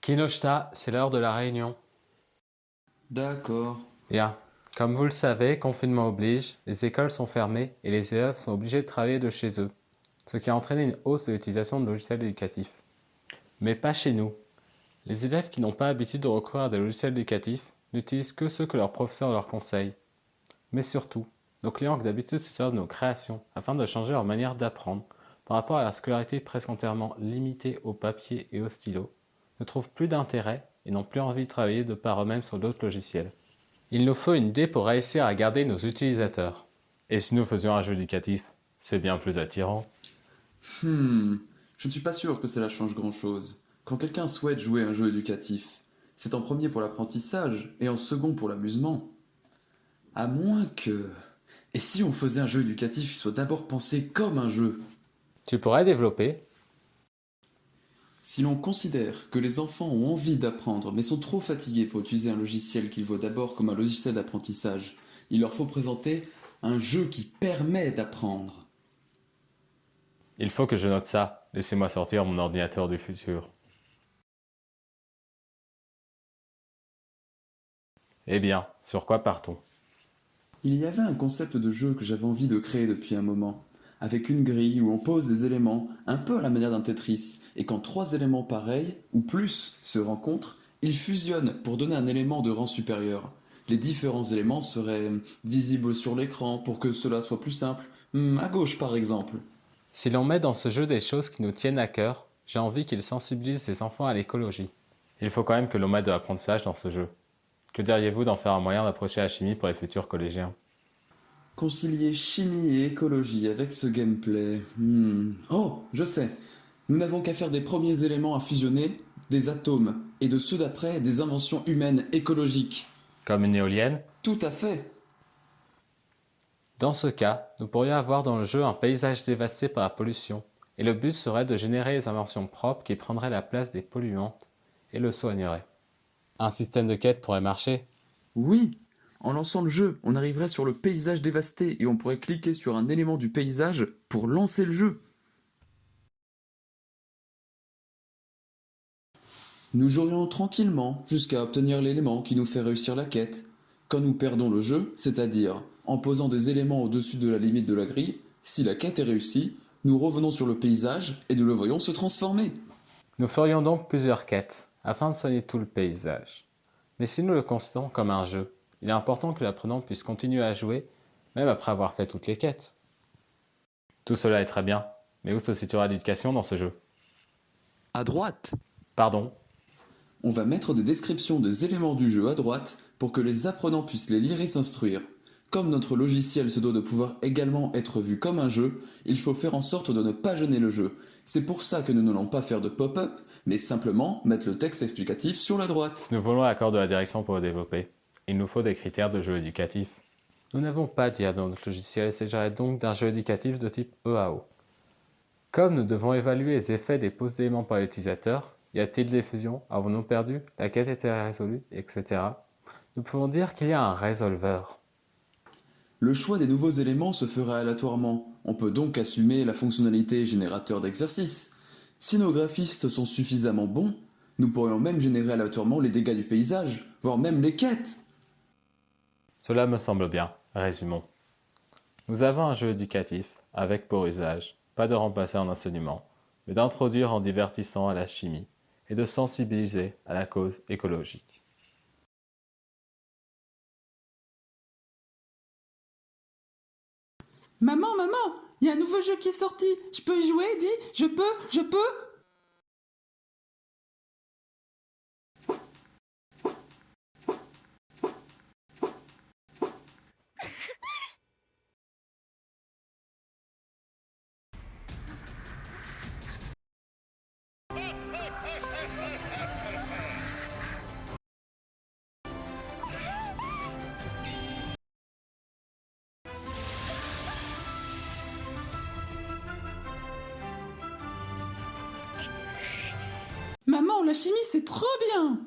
Kinoshita, c'est l'heure de la réunion. D'accord. Bien. Comme vous le savez, confinement oblige, les écoles sont fermées et les élèves sont obligés de travailler de chez eux, ce qui a entraîné une hausse de l'utilisation de logiciels éducatifs. Mais pas chez nous. Les élèves qui n'ont pas l'habitude de recourir à des logiciels éducatifs n'utilisent que ceux que leurs professeurs leur conseillent. Mais surtout, nos clients qui d'habitude se servent de nos créations afin de changer leur manière d'apprendre par rapport à la scolarité presque entièrement limitée au papier et au stylo, ne trouvent plus d'intérêt et n'ont plus envie de travailler de par eux-mêmes sur d'autres logiciels. Il nous faut une idée pour réussir à garder nos utilisateurs. Et si nous faisions un jeu éducatif, c'est bien plus attirant. Hmm, je ne suis pas sûr que cela change grand-chose. Quand quelqu'un souhaite jouer à un jeu éducatif, c'est en premier pour l'apprentissage et en second pour l'amusement. À moins que... Et si on faisait un jeu éducatif qui soit d'abord pensé comme un jeu? Tu pourrais développer. Si l'on considère que les enfants ont envie d'apprendre mais sont trop fatigués pour utiliser un logiciel qu'ils voient d'abord comme un logiciel d'apprentissage, il leur faut présenter un jeu qui permet d'apprendre. Il faut que je note ça. Laissez-moi sortir mon ordinateur du futur. Eh bien, sur quoi partons? Il y avait un concept de jeu que j'avais envie de créer depuis un moment, avec une grille où on pose des éléments, un peu à la manière d'un Tetris, et quand trois éléments pareils, ou plus, se rencontrent, ils fusionnent pour donner un élément de rang supérieur. Les différents éléments seraient visibles sur l'écran pour que cela soit plus simple, à gauche par exemple. Si l'on met dans ce jeu des choses qui nous tiennent à cœur, j'ai envie qu'il sensibilise les enfants à l'écologie. Il faut quand même que l'on mette de l'apprentissage dans ce jeu. Que diriez-vous d'en faire un moyen d'approcher la chimie pour les futurs collégiens? Concilier chimie et écologie avec ce gameplay. Oh, je sais. Nous n'avons qu'à faire des premiers éléments à fusionner, des atomes, et de ceux d'après, des inventions humaines écologiques. Comme une éolienne? Tout à fait. Dans ce cas, nous pourrions avoir dans le jeu un paysage dévasté par la pollution, et le but serait de générer des inventions propres qui prendraient la place des polluantes et le soigneraient. Un système de quête pourrait marcher. Oui. En lançant le jeu, on arriverait sur le paysage dévasté et on pourrait cliquer sur un élément du paysage pour lancer le jeu. Nous jouerions tranquillement jusqu'à obtenir l'élément qui nous fait réussir la quête. Quand nous perdons le jeu, c'est-à-dire en posant des éléments au-dessus de la limite de la grille, si la quête est réussie, nous revenons sur le paysage et nous le voyons se transformer. Nous ferions donc plusieurs quêtes, afin de soigner tout le paysage. Mais si nous le considérons comme un jeu, il est important que l'apprenant puisse continuer à jouer, même après avoir fait toutes les quêtes. Tout cela est très bien, mais où se situera l'éducation dans ce jeu? À droite, Pardon? on va mettre des descriptions des éléments du jeu à droite pour que les apprenants puissent les lire et s'instruire. Comme notre logiciel se doit de pouvoir également être vu comme un jeu, il faut faire en sorte de ne pas gêner le jeu. C'est pour ça que nous n'allons pas faire de pop-up, mais simplement mettre le texte explicatif sur la droite. Si nous voulons l'accord de la direction pour le développer, il nous faut des critères de jeu éducatif. Nous n'avons pas d'IA dans notre logiciel, il s'agirait donc d'un jeu éducatif de type EAO. Comme nous devons évaluer les effets des poses d'éléments par l'utilisateur, y a-t-il des fusions? Avons-nous perdu? La quête était résolue? Etc. Nous pouvons dire qu'il y a un résolveur. Le choix des nouveaux éléments se fera aléatoirement. On peut donc assumer la fonctionnalité générateur d'exercice. Si nos graphistes sont suffisamment bons, nous pourrions même générer aléatoirement les dégâts du paysage, voire même les quêtes. Cela me semble bien. Résumons. Nous avons un jeu éducatif, avec pour usage, pas de remplacer en enseignement, mais d'introduire en divertissant à la chimie et de sensibiliser à la cause écologique. Maman, maman, il y a un nouveau jeu qui est sorti. Je peux y jouer, dis, je peux. Maman, la chimie, c'est trop bien.